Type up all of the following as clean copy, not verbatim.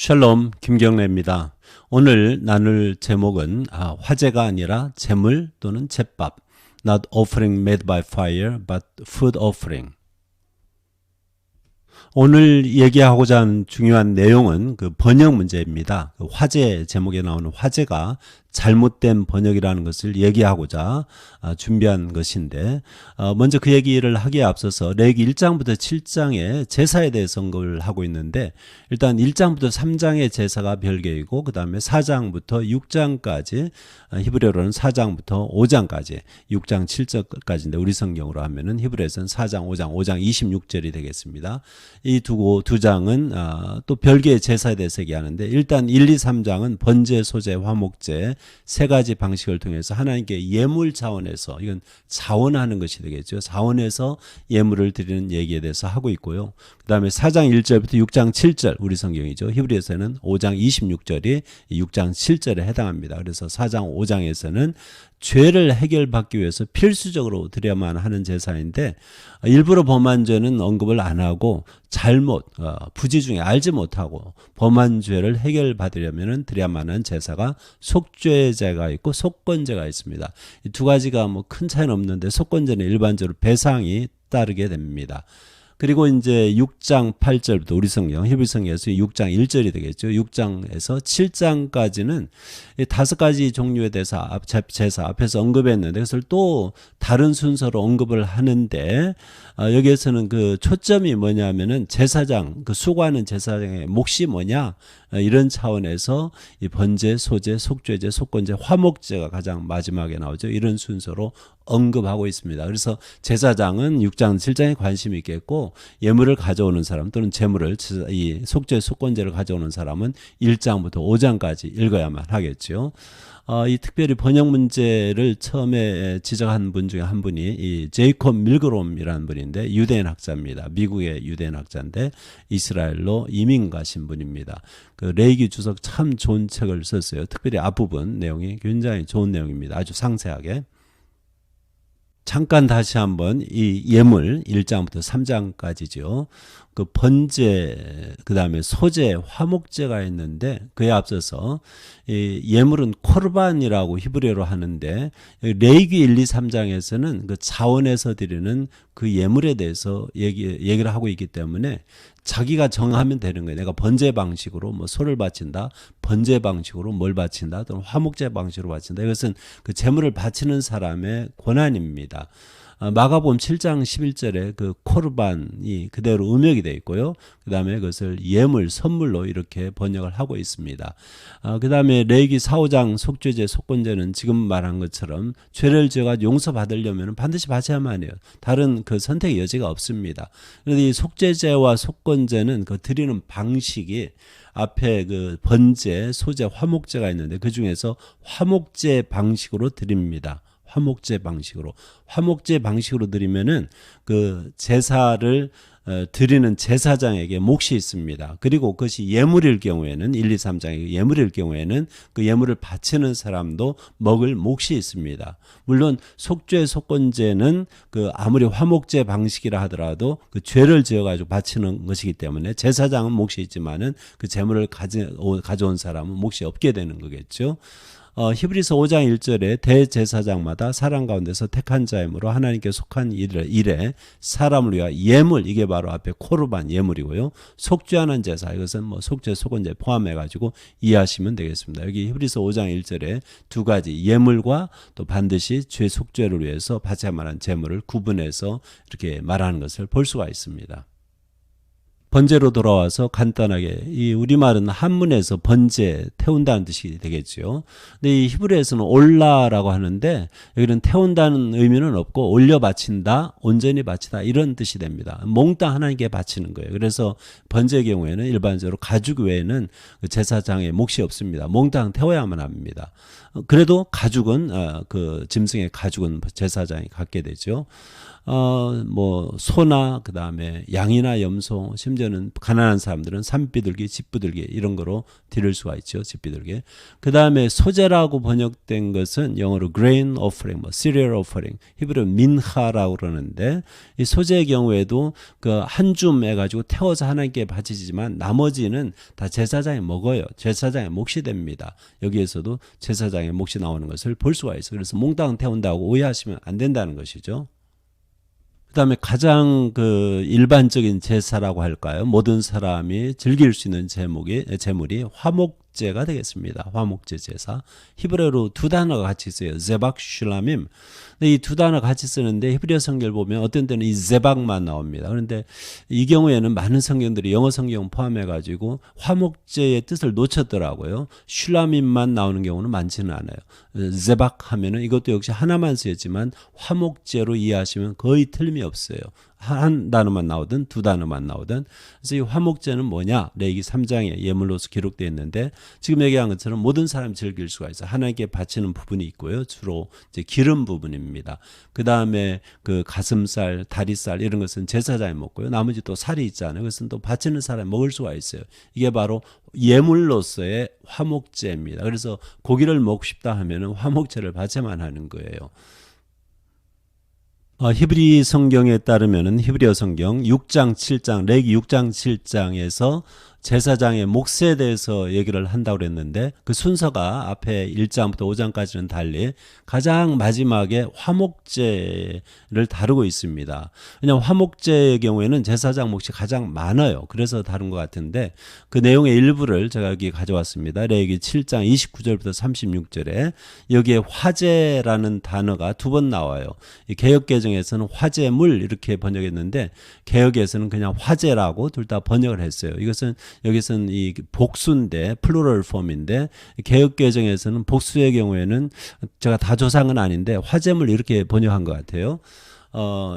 샬롬 김경래입니다. 오늘 나눌 제목은 화제가 아니라 제물 또는 제밥. Not offering made by fire, but food offering. 오늘 얘기하고자 하는 중요한 내용은 그 번역 문제입니다. 그 화제 제목에 나오는 화제가 잘못된 번역이라는 것을 얘기하고자 준비한 것인데, 먼저 그 얘기를 하기에 앞서서 레위기 1장부터 7장의 제사에 대해서 언급을 하고 있는데, 일단 1장부터 3장의 제사가 별개이고 그 다음에 4장부터 6장까지, 히브리어로는 4장부터 5장까지 6장 7절까지인데 우리 성경으로 하면은 히브리어에서는 4장 5장 26절이 되겠습니다. 이 두 장은 또 별개의 제사에 대해서 얘기하는데, 일단 1, 2, 3장은 번제, 소제, 화목제 세 가지 방식을 통해서 하나님께 예물 자원에서, 이건 자원하는 것이 되겠죠. 자원에서 예물을 드리는 얘기에 대해서 하고 있고요. 그 다음에 4장 1절부터 6장 7절, 우리 성경이죠. 히브리에서는 5장 26절이 6장 7절에 해당합니다. 그래서 4장 5장에서는 죄를 해결받기 위해서 필수적으로 드려야만 하는 제사인데, 일부러 범한 죄는 언급을 안 하고 잘못, 부지 중에 알지 못하고 범한 죄를 해결받으려면 드려야만 하는 제사가 속죄제가 있고 속건제가 있습니다. 이 두 가지가 뭐 큰 차이는 없는데, 속건제는 일반적으로 배상이 따르게 됩니다. 그리고 이제 6장 8절부터 우리 성경, 히브리 성경에서 6장 1절이 되겠죠. 6장에서 7장까지는 5가지 종류에 대해서 제사 앞에서 언급했는데, 그것을 또 다른 순서로 언급을 하는데, 여기에서는 그 초점이 뭐냐면은 제사장, 그 수고하는 제사장의 몫이 뭐냐, 이런 차원에서 이 번제, 소제, 속죄제, 속건제, 화목제가 가장 마지막에 나오죠. 이런 순서로 언급하고 있습니다. 그래서 제사장은 6장, 7장에 관심이 있겠고, 예물을 가져오는 사람 또는 제물을, 이 속죄, 속건제를 가져오는 사람은 1장부터 5장까지 읽어야만 하겠죠. 이 특별히 번역 문제를 처음에 지적한 분 중에 한 분이 이 제이콥 밀그롬이라는 분인데, 유대인 학자입니다. 미국의 유대인 학자인데 이스라엘로 이민 가신 분입니다. 그 레위기 주석 참 좋은 책을 썼어요. 특별히 앞부분 내용이 굉장히 좋은 내용입니다. 아주 상세하게. 잠깐 다시 한번 이 예물 1장부터 3장까지죠. 그 번제, 그 다음에 소제, 화목제가 있는데, 그에 앞서서 이 예물은 코르반이라고 히브리어로 하는데, 레위기 1, 2, 3장에서는 그 자원에서 드리는 그 예물에 대해서 얘기를 하고 있기 때문에 자기가 정하면 되는 거예요. 내가 번제 방식으로 뭐 소를 바친다, 번제 방식으로 뭘 바친다, 또는 화목제 방식으로 바친다. 이것은 그 제물을 바치는 사람의 권한입니다. 마가복음 7장 11절에 그 코르반이 그대로 음역이 되어 있고요. 그 다음에 그것을 예물, 선물로 이렇게 번역을 하고 있습니다. 그 다음에 레위기 4, 5장 속죄제, 속건제는 지금 말한 것처럼 죄를 지어가 용서받으려면 반드시 바쳐야만 해요. 다른 그 선택의 여지가 없습니다. 그런데 이 속죄제와 속건제는 그 드리는 방식이 앞에 그 번제, 소제, 화목제가 있는데, 그 중에서 화목제 방식으로 드립니다. 화목제 방식으로 드리면은 그 제사를 드리는 제사장에게 몫이 있습니다. 그리고 그것이 예물일 경우에는 1, 2, 3장의 예물일 경우에는 그 예물을 바치는 사람도 먹을 몫이 있습니다. 물론 속죄, 속건제는 그 아무리 화목제 방식이라 하더라도 그 죄를 지어가지고 바치는 것이기 때문에 제사장은 몫이 있지만은 그 제물을 가져온 사람은 몫이 없게 되는 거겠죠. 히브리서 5장 1절에 대제사장마다 사람 가운데서 택한 자이므로 하나님께 속한 일에 사람을 위하여 예물, 이게 바로 앞에 코르반 예물이고요. 속죄하는 제사, 이것은 뭐 속죄, 속건제 포함해가지고 이해하시면 되겠습니다. 여기 히브리서 5장 1절에 두 가지 예물과 또 반드시 죄 속죄를 위해서 바쳐야 만한 제물을 구분해서 이렇게 말하는 것을 볼 수가 있습니다. 번제로 돌아와서 간단하게, 이 우리말은 한문에서 번제, 태운다는 뜻이 되겠죠. 근데 이 히브리에서는 올라라고 하는데, 여기는 태운다는 의미는 없고 올려 바친다, 온전히 바치다, 이런 뜻이 됩니다. 몽땅 하나님께 바치는 거예요. 그래서 번제의 경우에는 일반적으로 가죽 외에는 제사장의 몫이 없습니다. 몽땅 태워야만 합니다. 그래도 가죽은 그 짐승의 가죽은 제사장이 갖게 되죠. 뭐 소나 그 다음에 양이나 염소, 심지어는 가난한 사람들은 산비둘기, 집비둘기 이런 거로 드릴 수가 있죠. 집비둘기. 그 다음에 소재라고 번역된 것은 영어로 grain offering, 뭐 cereal offering, 히브리어 민하라고 그러는데 이 소재의 경우에도 그 한 줌 해가지고 태워서 하나님께 바치지만 나머지는 다 제사장이 먹어요. 제사장의 몫이 됩니다. 여기에서도 제사장의 몫이 나오는 것을 볼 수가 있어요. 그래서 몽땅 태운다고 오해하시면 안 된다는 것이죠. 그 다음에 가장 그 일반적인 제사라고 할까요? 모든 사람이 즐길 수 있는 제물이 화목제가 되겠습니다. 화목제 제사. 히브리어로 두 단어가 같이 있어요. 제박 슐라밈. 근데 이 두 단어 같이 쓰는데 히브리어 성경을 보면 어떤 때는 이 제박만 나옵니다. 그런데 이 경우에는 많은 성경들이 영어 성경 포함해 가지고 화목제의 뜻을 놓쳤더라고요. 슐라밈만 나오는 경우는 많지는 않아요. 제박 하면은 이것도 역시 하나만 쓰였지만 화목제로 이해하시면 거의 틀림이 없어요. 한 단어만 나오든 두 단어만 나오든. 그래서 이 화목제는 뭐냐? 레위기 3장에 예물로서 기록되어 있는데 지금 얘기한 것처럼 모든 사람이 즐길 수가 있어요. 하나님께 바치는 부분이 있고요. 주로 이제 기름 부분입니다. 그 다음에 그 가슴살, 다리살 이런 것은 제사장이 먹고요. 나머지 또 살이 있잖아요. 그것은 또 바치는 사람이 먹을 수가 있어요. 이게 바로 예물로서의 화목제입니다. 그래서 고기를 먹고 싶다 하면은 화목제를 바쳐만 하는 거예요. 히브리 성경에 따르면은 히브리어 성경 6장 7장 레위기 6장 7장에서 제사장의 몫에 대해서 얘기를 한다고 그랬는데 그 순서가 앞에 1장부터 5장까지는 달리 가장 마지막에 화목제를 다루고 있습니다. 왜냐하면 화목제의 경우에는 제사장 몫이 가장 많아요. 그래서 다룬 것 같은데 그 내용의 일부를 제가 여기 가져왔습니다. 레위기 7장 29절부터 36절에 여기에 화제라는 단어가 두 번 나와요. 이 개역개정에서는 화제물 이렇게 번역했는데 개역에서는 그냥 화제라고 둘 다 번역을 했어요. 이것은 여기서는 이 복수인데 플루럴 폼인데 개역개정에서는 복수의 경우에는 제가 다 조상은 아닌데 화제물 이렇게 번역한 것 같아요.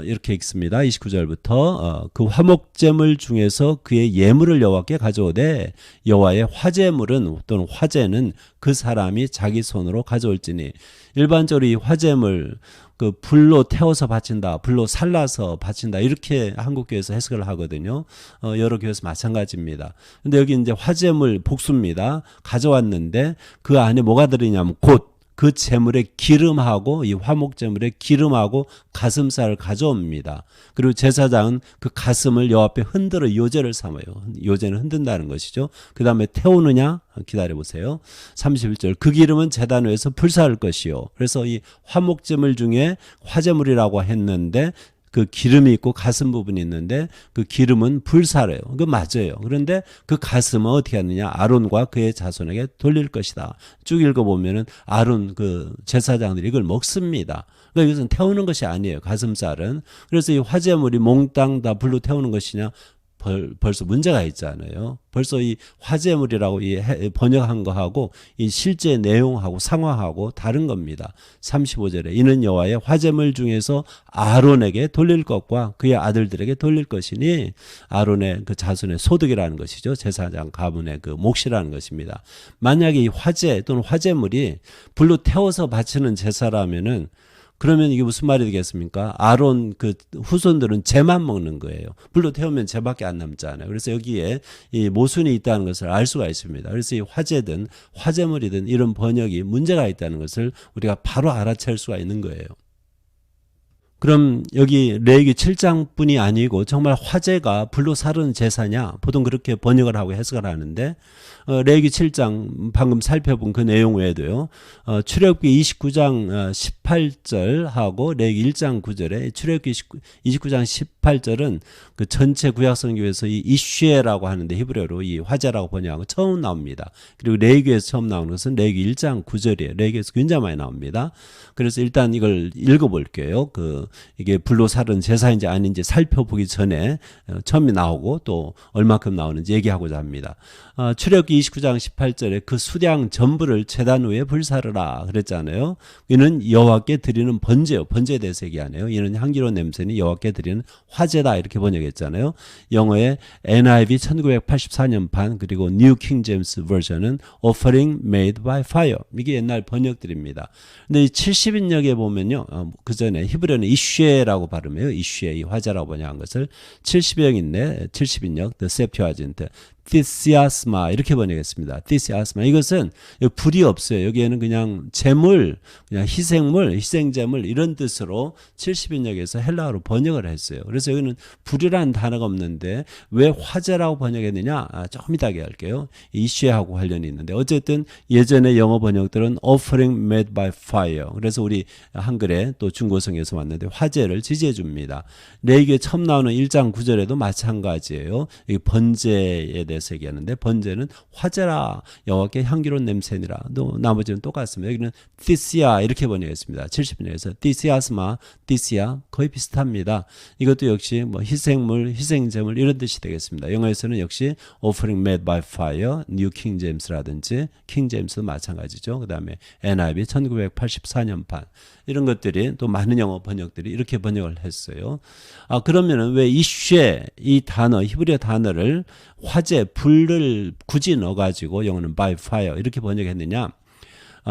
이렇게 읽습니다. 29절부터 그 화목제물 중에서 그의 예물을 여호와께 가져오되 여호와의 화제물은 또는 화제는 그 사람이 자기 손으로 가져올지니. 일반적으로 이 화제물 그 불로 태워서 바친다, 불로 살라서 바친다 이렇게 한국교회에서 해석을 하거든요. 여러 교회에서 마찬가지입니다. 근데 여기 이제 화제물 복수입니다. 가져왔는데 그 안에 뭐가 들어있냐면 곧 그 제물의 기름하고 이 화목제물의 기름하고 가슴살을 가져옵니다. 그리고 제사장은 그 가슴을 여호와 앞에 흔들어 요제를 삼아요. 요제는 흔든다는 것이죠. 그 다음에 태우느냐? 기다려보세요. 31절 그 기름은 제단 위에서 불사를 것이요. 그래서 이 화목제물 중에 화제물이라고 했는데 그 기름이 있고 가슴 부분이 있는데 그 기름은 불사래요. 그거 맞아요. 그런데 그 가슴은 어떻게 하느냐? 아론과 그의 자손에게 돌릴 것이다. 쭉 읽어보면은 아론 그 제사장들이 이걸 먹습니다. 그러니까 이것은 태우는 것이 아니에요. 가슴살은. 그래서 이 화제물이 몽땅 다 불로 태우는 것이냐? 벌써 문제가 있잖아요. 벌써 이 화제물이라고 번역한 거하고 이 실제 내용하고 상황하고 다른 겁니다. 35절에 이는 여호와의 화제물 중에서 아론에게 돌릴 것과 그의 아들들에게 돌릴 것이니 아론의 그 자손의 소득이라는 것이죠. 제사장 가문의 그 몫이라는 것입니다. 만약에 이 화제 또는 화제물이 불로 태워서 바치는 제사라면은 그러면 이게 무슨 말이 되겠습니까? 아론 그 후손들은 재만 먹는 거예요. 불로 태우면 재밖에 안 남잖아요. 그래서 여기에 이 모순이 있다는 것을 알 수가 있습니다. 그래서 이 화제든 화제물이든 이런 번역이 문제가 있다는 것을 우리가 바로 알아챌 수가 있는 거예요. 그럼 여기 레위기 7장뿐이 아니고 정말 화제가 불로 사르는 제사냐? 보통 그렇게 번역을 하고 해석을 하는데 레위기 7장 방금 살펴본 그 내용 외에도요. 출애굽기 29장 18절하고 레위기 1장 9절에 출애굽기 29장 18절은 그 전체 구약성경에서 이 이슈에라고 하는데 히브리어로 이 화제라고 번역하고 처음 나옵니다. 그리고 레위기에서 처음 나오는 것은 레위기 1장 9절이에요. 레위기에서 굉장히 많이 나옵니다. 그래서 일단 이걸 읽어볼게요. 이게 불로 사른 제사인지 아닌지 살펴보기 전에 처음에 나오고 또 얼마큼 나오는지 얘기하고자 합니다. 출애굽기 29장 18절에 그 수량 전부를 제단 위에 불사르라 그랬잖아요. 이는 여호와께 드리는 번제요. 번제에 대해서 얘기하네요. 이는 향기로운 냄새니 여호와께 드리는 화제다 이렇게 번역했잖아요. 영어의 NIV 1984년판 그리고 New King James 버전은 Offering Made by Fire. 이게 옛날 번역들입니다. 근데 이 70인역에 보면요. 그 전에 히브리어는 이슈에라고 발음해요. 이슈에, 이 화제라고 번역한 것을 70여 있네. 70인역, The Septuagint. 티시아스마 이렇게 번역했습니다. 티시아스마 이것은 불이 없어요. 여기에는 그냥 재물, 그냥 희생물, 희생제물 이런 뜻으로 70인역에서 헬라어로 번역을 했어요. 그래서 여기는 불이라는 단어가 없는데 왜 화제라고 번역했느냐? 조금 이따 얘기할게요. 이슈하고 관련이 있는데 어쨌든 예전에 영어 번역들은 offering made by fire. 그래서 우리 한글에 또 중고성에서 왔는데 화제를 지지해 줍니다. 레위기에 처음 나오는 1장 9절에도 마찬가지예요. 이 번제에 대해서 얘기하는데 번제는 화제라 여호와께 향기로운 냄새니라. 또 나머지는 똑같습니다. 여기는 티시아 이렇게 번역했습니다. 70년에서 티시아스마, 티시아 거의 비슷합니다. 이것도 역시 뭐 희생물, 희생제물 이런 뜻이 되겠습니다. 영어에서는 역시 offering made by fire, New King James라든지 King James도 마찬가지죠. 그 다음에 NIV 1984년판 이런 것들이 또 많은 영어 번역들이 이렇게 번역을 했어요. 그러면은 왜 이슈에 이 단어 히브리어 단어를 화재 불을 굳이 넣어가지고 영어는 by fire 이렇게 번역했느냐?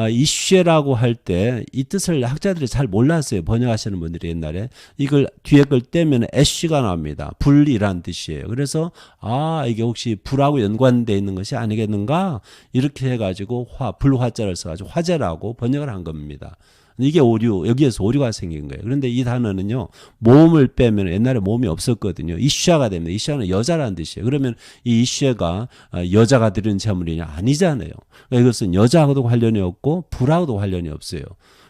이슈에라고 할 때 이 뜻을 학자들이 잘 몰랐어요. 번역하시는 분들이 옛날에 이걸 뒤에 걸 떼면 애쉬가 나옵니다. 불이란 뜻이에요. 그래서 이게 혹시 불하고 연관되어 있는 것이 아니겠는가? 이렇게 해가지고 불화자를 써가지고 화재라고 번역을 한 겁니다. 이게 오류, 여기에서 오류가 생긴 거예요. 그런데 이 단어는요, 모음을 빼면 옛날에 모음이 없었거든요. 이슈아가 됩니다. 이슈아는 여자라는 뜻이에요. 그러면 이 이슈아가 여자가 드리는 제물이냐? 아니잖아요. 그러니까 이것은 여자하고도 관련이 없고 불하고도 관련이 없어요.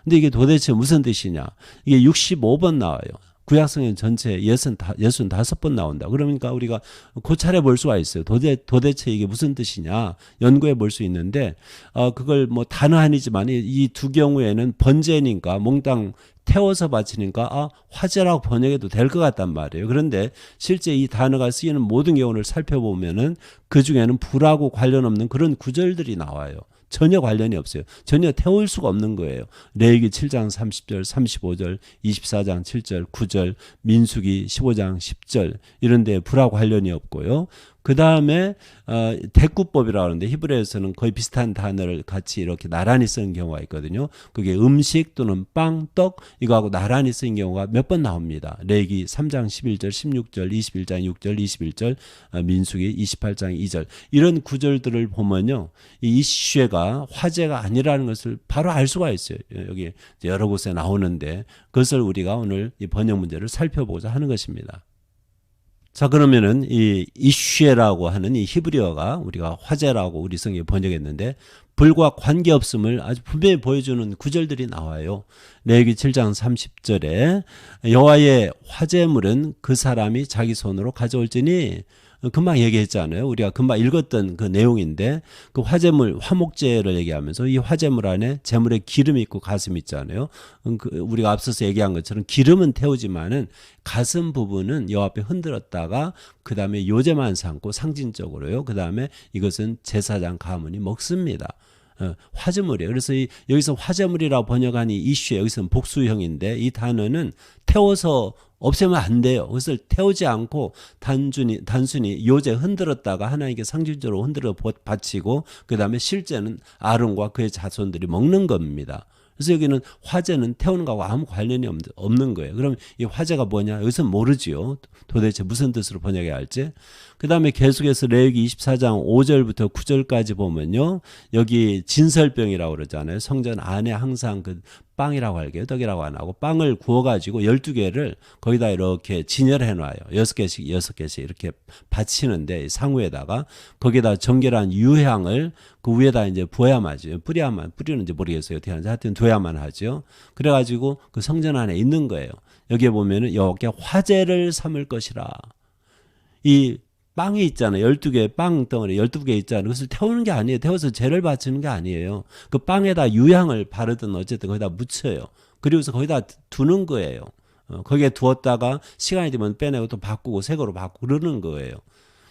근데 이게 도대체 무슨 뜻이냐? 이게 65번 나와요. 구약성경 전체 65번 나온다. 그러니까 우리가 고찰해 볼 수가 있어요. 도대체 이게 무슨 뜻이냐 연구해 볼 수 있는데 그걸 뭐 단어 아니지만 이 두 경우에는 번제니까 몽땅 태워서 바치니까 화제라고 번역해도 될 것 같단 말이에요. 그런데 실제 이 단어가 쓰이는 모든 경우를 살펴보면은 그 중에는 불하고 관련 없는 그런 구절들이 나와요. 전혀 관련이 없어요. 전혀 태울 수가 없는 거예요. 레위기 7장 30절, 35절, 24장 7절, 9절, 민수기 15장 10절 이런 데 불하고 관련이 없고요. 그 다음에 대구법이라고 하는데 히브리어에서는 거의 비슷한 단어를 같이 이렇게 나란히 쓰는 경우가 있거든요. 그게 음식 또는 빵, 떡 이거하고 나란히 쓰인 경우가 몇 번 나옵니다. 레위기 3장 11절, 16절, 21장 6절, 21절, 민수기 28장 2절 이런 구절들을 보면요. 이 이슈가 화제가 아니라는 것을 바로 알 수가 있어요. 여기 여러 곳에 나오는데 그것을 우리가 오늘 이 번역 문제를 살펴보고자 하는 것입니다. 자, 그러면은 이 이슈에라고 하는 이 히브리어가 우리가 화제라고 우리 성경에 번역했는데 불과 관계없음을 아주 분명히 보여주는 구절들이 나와요. 레위기 7장 30절에 여호와의 화제물은 그 사람이 자기 손으로 가져올지니 금방 얘기했잖아요. 우리가 금방 읽었던 그 내용인데 그 화제물, 화목제를 얘기하면서 이 화제물 안에 제물에 기름이 있고 가슴이 있잖아요. 우리가 앞서서 얘기한 것처럼 기름은 태우지만은 가슴 부분은 여호와 앞에 흔들었다가 그 다음에 요제만 삼고 상징적으로요. 그 다음에 이것은 제사장 가문이 먹습니다. 화제물이에요. 그래서 여기서 화제물이라고 번역한 이 이슈에 여기서는 복수형인데 이 단어는 태워서 없애면 안 돼요. 그것을 태우지 않고 단순히 요제 흔들었다가 하나님께 상징적으로 흔들어 바치고 그 다음에 실제는 아론과 그의 자손들이 먹는 겁니다. 그래서 여기는 화제는 태우는 거하고 아무 관련이 없는 거예요. 그럼 이 화제가 뭐냐? 여기서 모르지요. 도대체 무슨 뜻으로 번역해야 할지. 그 다음에 계속해서 레위기 24장 5절부터 9절까지 보면요. 여기 진설병이라고 그러잖아요. 성전 안에 항상 그 빵이라고 할게요. 떡이라고 안 하고 빵을 구워가지고 12개를 거기다 이렇게 진열해 놔요. 6개씩 이렇게 받치는데 상우에다가 거기에다 정결한 유향을 그 위에다 이제 부어야만 하죠. 뿌리는지 모르겠어요. 어떻게 하는지 하여튼 둬야만 하죠. 그래가지고 그 성전 안에 있는 거예요. 여기에 보면은 여호와께 화제를 삼을 것이라. 이 빵이 있잖아요. 12개 빵 덩어리 12개 있잖아요. 그것을 태우는 게 아니에요. 태워서 죄를 바치는 게 아니에요. 그 빵에다 유향을 바르든 어쨌든 거기다 묻혀요. 그리고서 거기다 두는 거예요. 거기에 두었다가 시간이 되면 빼내고 또 바꾸고 새 거로 바꾸고 그러는 거예요.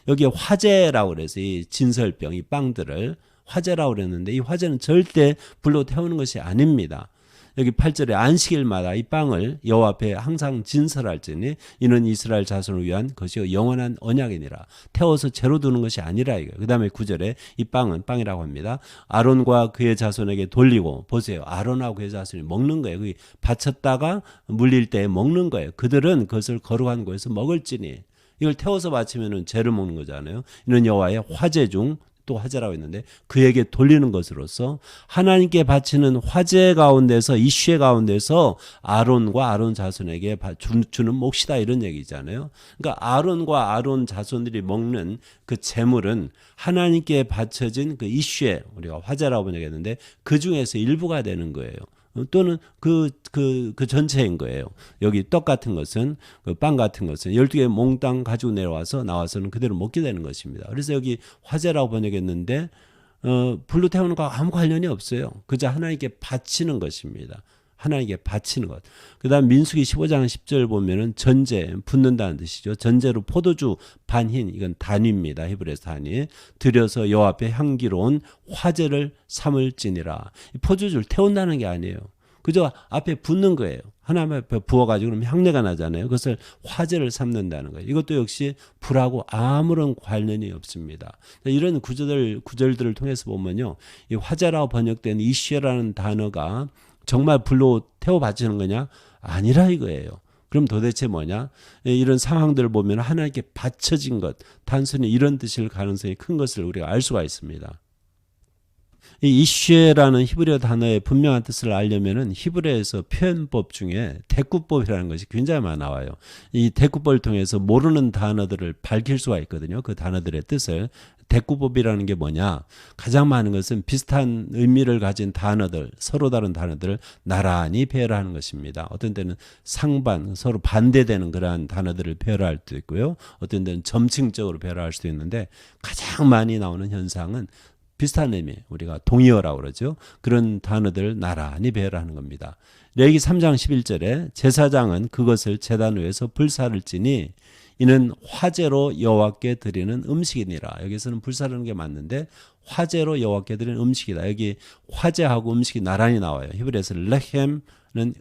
여기에 화제라고 그래서 이 진설병, 이 빵들을 화제라고 그랬는데 이 화제는 절대 불로 태우는 것이 아닙니다. 여기 8절에 안식일마다 이 빵을 여호와 앞에 항상 진설할지니 이는 이스라엘 자손을 위한 것이요 영원한 언약이니라. 태워서 재로 두는 것이 아니라 이거예요. 그 다음에 9절에 이 빵은 빵이라고 합니다. 아론과 그의 자손에게 돌리고 보세요. 아론하고 그의 자손이 먹는 거예요. 그게 바쳤다가 물릴 때 먹는 거예요. 그들은 그것을 거룩한 곳에서 먹을지니 이걸 태워서 바치면은 재를 먹는 거잖아요. 이는 여호와의 화제 중 또 화제라고 했는데 그에게 돌리는 것으로서 하나님께 바치는 화제 가운데서 이슈의 가운데서 아론과 아론 자손에게 주는 몫이다 이런 얘기잖아요. 그러니까 아론과 아론 자손들이 먹는 그 제물은 하나님께 바쳐진 그 이슈의 우리가 화제라고 번역했는데 그 중에서 일부가 되는 거예요. 또는 그 전체인 거예요. 여기 떡 같은 것은, 그 빵 같은 것은 12개 몽땅 가지고 나와서는 그대로 먹게 되는 것입니다. 그래서 여기 화제라고 번역했는데, 불로 태우는 것과 아무 관련이 없어요. 그저 하나님께 바치는 것입니다. 하나님께 바치는 것. 그 다음 민수기 15장 10절 보면은 전제, 붓는다는 뜻이죠. 전제로 포도주 반흰, 이건 단위입니다. 히브리에서 단위. 들여서 여호와 앞에 향기로운 화제를 삼을지니라. 포도주를 태운다는 게 아니에요. 그저 앞에 붓는 거예요. 하나님 앞에 부어가지고 그러면 향내가 나잖아요. 그것을 화제를 삼는다는 거예요. 이것도 역시 불하고 아무런 관련이 없습니다. 이런 구절들을 통해서 보면요. 이 화제라고 번역된 이슈라는 단어가 정말 불로 태워 바치는 거냐? 아니라 이거예요. 그럼 도대체 뭐냐? 이런 상황들을 보면 하나님께 바쳐진 것, 단순히 이런 뜻일 가능성이 큰 것을 우리가 알 수가 있습니다. 이 이슈라는 히브리어 단어의 분명한 뜻을 알려면은 히브리어에서 표현법 중에 대꾸법이라는 것이 굉장히 많이 나와요. 이 대꾸법을 통해서 모르는 단어들을 밝힐 수가 있거든요. 그 단어들의 뜻을. 대꾸법이라는 게 뭐냐? 가장 많은 것은 비슷한 의미를 가진 단어들, 서로 다른 단어들을 나란히 배열하는 것입니다. 어떤 때는 상반, 서로 반대되는 그러한 단어들을 배열할 수도 있고요. 어떤 때는 점층적으로 배열할 수도 있는데 가장 많이 나오는 현상은 비슷한 의미, 우리가 동의어라고 그러죠. 그런 단어들을 나란히 배열하는 겁니다. 레위기 3장 11절에 제사장은 그것을 제단 위에서 불사를 찌니 이는 화제로 여호와께 드리는 음식이니라. 여기서는 불사르는 게 맞는데 화제로 여호와께 드리는 음식이다. 여기 화제하고 음식이 나란히 나와요. 히브리에서 레헴은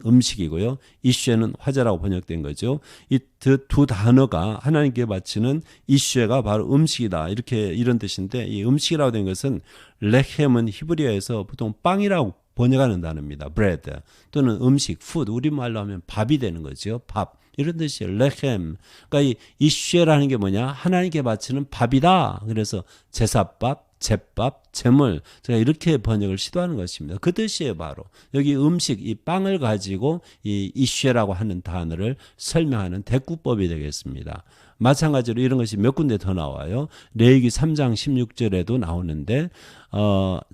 음식이고요. 이슈에는 화제라고 번역된 거죠. 이 두 단어가 하나님께 바치는 이슈에가 바로 음식이다. 이런 뜻인데 이 음식이라고 된 것은 레헴은 히브리어에서 보통 빵이라고 번역하는 단어입니다. bread 또는 음식, food. 우리말로 하면 밥이 되는 거죠. 밥. 이런 뜻이에요. 레헴. 그러니까 이 이슈라는 게 뭐냐? 하나님께 바치는 밥이다. 그래서 제사밥, 제밥, 제물. 제가 이렇게 번역을 시도하는 것입니다. 그 뜻이에요, 바로. 여기 음식, 이 빵을 가지고 이 이슈라고 하는 단어를 설명하는 대꾸법이 되겠습니다. 마찬가지로 이런 것이 몇 군데 더 나와요. 레위기 3장 16절에도 나오는데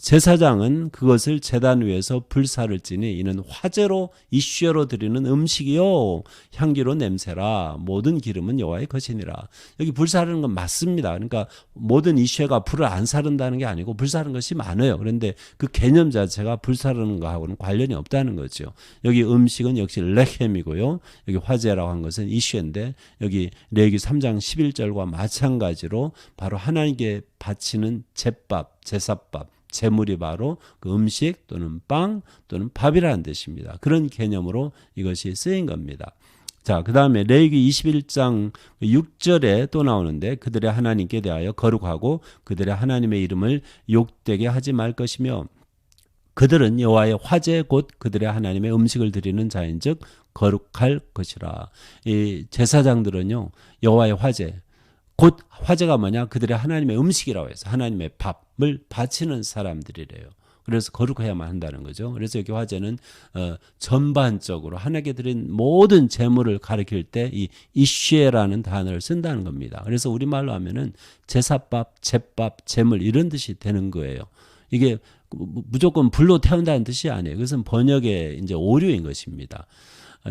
제사장은 그것을 제단 위에서 불사를 찌니 이는 화제로 이슈로 드리는 음식이요 향기로 냄새라 모든 기름은 여호와의 것이니라. 여기 불사르는 건 맞습니다. 그러니까 모든 이슈가 불을 안 사른다는 게 아니고 불사르는 것이 많아요. 그런데 그 개념 자체가 불사르는 거하고는 관련이 없다는 거죠. 여기 음식은 역시 레헴이고요. 여기 화제라고 한 것은 이슈인데 여기 레위기 3장 11절과 마찬가지로 바로 하나님께 바치는 제밥, 제사밥, 제물이 바로 그 음식 또는 빵 또는 밥이라는 뜻입니다. 그런 개념으로 이것이 쓰인 겁니다. 자, 그 다음에 레위기 21장 6절에 또 나오는데 그들의 하나님께 대하여 거룩하고 그들의 하나님의 이름을 욕되게 하지 말 것이며 그들은 여호와의 화제 곧 그들의 하나님의 음식을 드리는 자인즉 거룩할 것이라. 이 제사장들은요 여호와의 화제 곧 화제가 뭐냐? 그들의 하나님의 음식이라고 해서 하나님의 밥을 바치는 사람들이래요. 그래서 거룩해야만 한다는 거죠. 그래서 여기 화제는 전반적으로 하나님께 드린 모든 제물을 가리킬 때 이 이슈에라는 단어를 쓴다는 겁니다. 그래서 우리말로 하면은 제사밥, 제밥, 제물 이런 뜻이 되는 거예요. 이게 무조건 불로 태운다는 뜻이 아니에요. 그것은 번역의 이제 오류인 것입니다.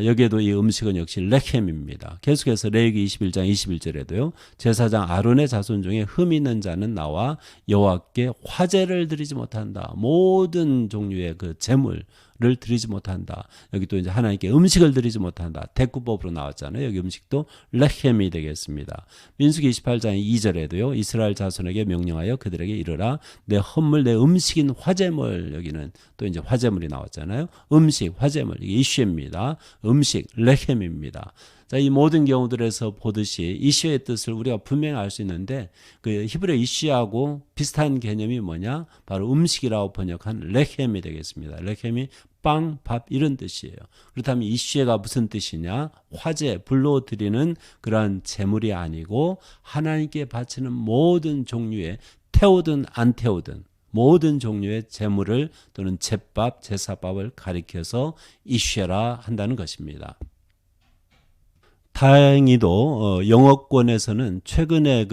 여기에도 이 음식은 역시 레헴입니다. 계속해서 레위기 21장 21절에도요. 제사장 아론의 자손 중에 흠 있는 자는 나와 여호와께 화제를 드리지 못한다. 모든 종류의 그 제물, 제물을 드리지 못한다. 여기 또 이제 하나님께 음식을 드리지 못한다. 대구법으로 나왔잖아요. 여기 음식도 레헴이 되겠습니다. 민수기 28장 2절에도요. 이스라엘 자손에게 명령하여 그들에게 이르라 내 헌물 내 음식인 화제물 여기는 또 이제 화제물이 나왔잖아요. 음식 화제물 이게 이슈입니다. 음식 레헴입니다. 자, 이 모든 경우들에서 보듯이 이슈의 뜻을 우리가 분명히 알 수 있는데 그 히브리 이슈하고 비슷한 개념이 뭐냐? 바로 음식이라고 번역한 레헴이 되겠습니다. 레헴이 빵, 밥 이런 뜻이에요. 그렇다면 이슈가 무슨 뜻이냐? 화제, 불로 드리는 그러한 제물이 아니고 하나님께 바치는 모든 종류의 태우든 안 태우든 모든 종류의 제물을 또는 제밥, 제사밥을 가리켜서 이슈라 한다는 것입니다. 다행히도 영어권에서는 최근에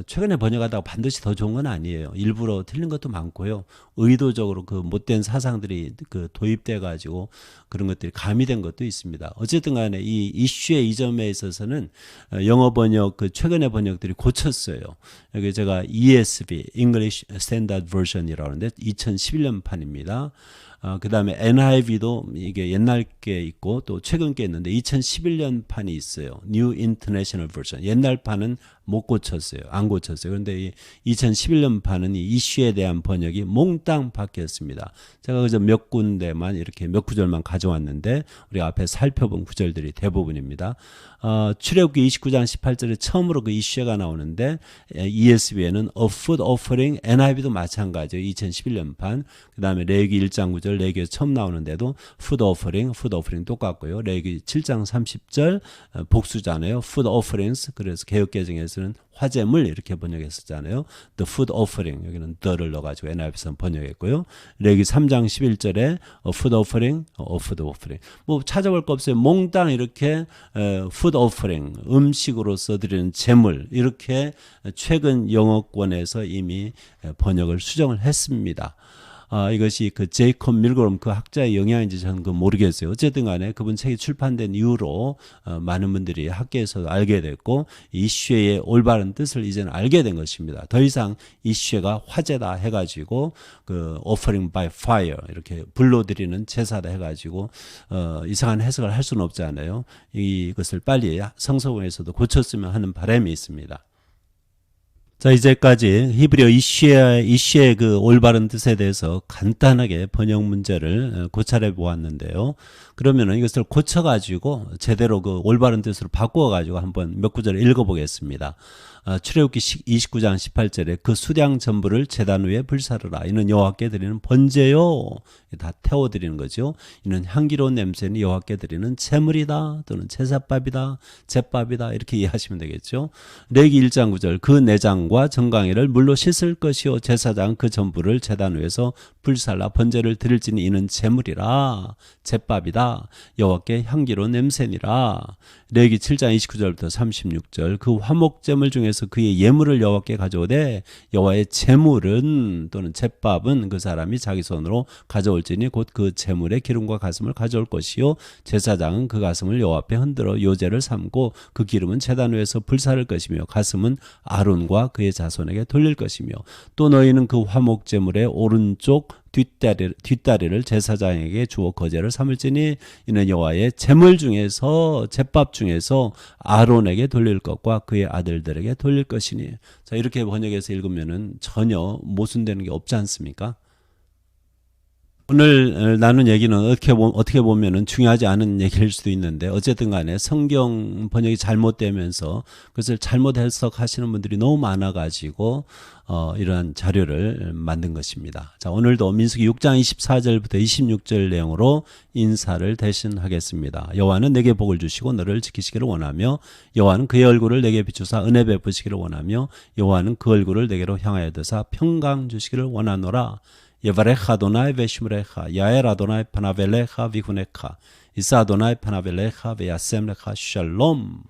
최근에 번역하다가 반드시 더 좋은 건 아니에요. 일부러 틀린 것도 많고요. 의도적으로 그 못된 사상들이 그 도입돼 가지고 그런 것들이 가미된 것도 있습니다. 어쨌든 간에 이 이슈의 이 점에 있어서는 영어 번역 그 최근의 번역들이 고쳤어요. 여기 제가 ESV English Standard Version이라고 하는데 2011년 판입니다. 그 다음에 NIV도 이게 옛날 게 있고 또 최근 게 있는데 2011년 판이 있어요. New International Version. 옛날 판은 못 고쳤어요. 안 고쳤어요. 그런데 이 2011년 판은 이 이슈에 대한 번역이 몽땅 바뀌었습니다. 제가 그저 몇 군데만 이렇게 몇 구절만 가져왔는데 우리가 앞에 살펴본 구절들이 대부분입니다. 출애굽기 29장 18절에 처음으로 그 이슈가 나오는데 ESV에는 A Food Offering, NIV도 마찬가지예요. 2011년 판. 그 다음에 레위기 1장 9절 레위기에 처음 나오는데도 Food Offering 똑같고요. 레위기 7장 30절 복수잖아요. Food Offerings. 그래서 개역개정에서는 화제물 이렇게 번역했었잖아요. The food offering 여기는 the를 넣어가지고 NIV에서는 번역했고요. 레위기 3장 11절에 food offering, food offering. 뭐 찾아볼 거 없어요. 몽땅 이렇게 food offering 음식으로서 드리는 제물 이렇게 최근 영어권에서 이미 번역을 수정을 했습니다. 이것이 그 제이콥 밀그롬 그 학자의 영향인지 저는 모르겠어요. 어쨌든 간에 그분 책이 출판된 이후로 많은 분들이 학계에서도 알게 됐고 이슈의 올바른 뜻을 이제는 알게 된 것입니다. 더 이상 이슈가 화제다 해가지고 그 offering by fire 이렇게 불로 드리는 제사다 해가지고 이상한 해석을 할 수는 없잖아요. 이것을 빨리 성서공에서도 고쳤으면 하는 바람이 있습니다. 자, 이제까지 히브리어 이슈의 그 올바른 뜻에 대해서 간단하게 번역 문제를 고찰해 보았는데요. 그러면은 이것을 고쳐가지고 제대로 그 올바른 뜻으로 바꾸어가지고 한번 몇 구절을 읽어보겠습니다. 출애굽기 29장 18절에 그 수량 전부를 제단 위에 불사르라. 이는 여호와께 드리는 번제요. 다 태워드리는 거죠. 이는 향기로운 냄새는 여호와께 드리는 제물이다. 또는 제사밥이다. 제밥이다. 이렇게 이해하시면 되겠죠. 레위기 1장 9절 그 내장과 정강이를 물로 씻을 것이요. 제사장 그 전부를 제단 위에서 불살라 번제를 드릴지니 이는 제물이라. 제밥이다. 여호와께 향기로운 냄새니라. 레위기 7장 29절부터 36절 그 화목제물 중에서 그의 예물을 여호와께 가져오되 여호와의 제물은 또는 제밥은 그 사람이 자기 손으로 가져올지니 곧 그 제물의 기름과 가슴을 가져올 것이요 제사장은 그 가슴을 여호와 앞에 흔들어 요제를 삼고 그 기름은 제단 위에서 불사를 것이며 가슴은 아론과 그의 자손에게 돌릴 것이며 또 너희는 그 화목제물의 오른쪽 뒷다리를 제사장에게 주어 거제를 삼을지니 이는 여호와의 제물 중에서 제밥 중에서 아론에게 돌릴 것과 그의 아들들에게 돌릴 것이니. 자, 이렇게 번역해서 읽으면은 전혀 모순되는 게 없지 않습니까? 오늘 나눈 얘기는 어떻게 보면은 중요하지 않은 얘기일 수도 있는데 어쨌든 간에 성경 번역이 잘못되면서 그것을 잘못 해석하시는 분들이 너무 많아가지고 이러한 자료를 만든 것입니다. 자, 오늘도 민수기 6장 24절부터 26절 내용으로 인사를 대신하겠습니다. 여호와는 내게 복을 주시고 너를 지키시기를 원하며 여호와는 그의 얼굴을 내게 비추사 은혜 베푸시기를 원하며 여호와는 그 얼굴을 내게로 향하여 드사 평강 주시기를 원하노라. 예바레카 아도나이 베시므레카 야엘 아도나이 파나벨레카 비후네카 이사 아도나이 파나벨레카 베야셈레카 샬롬.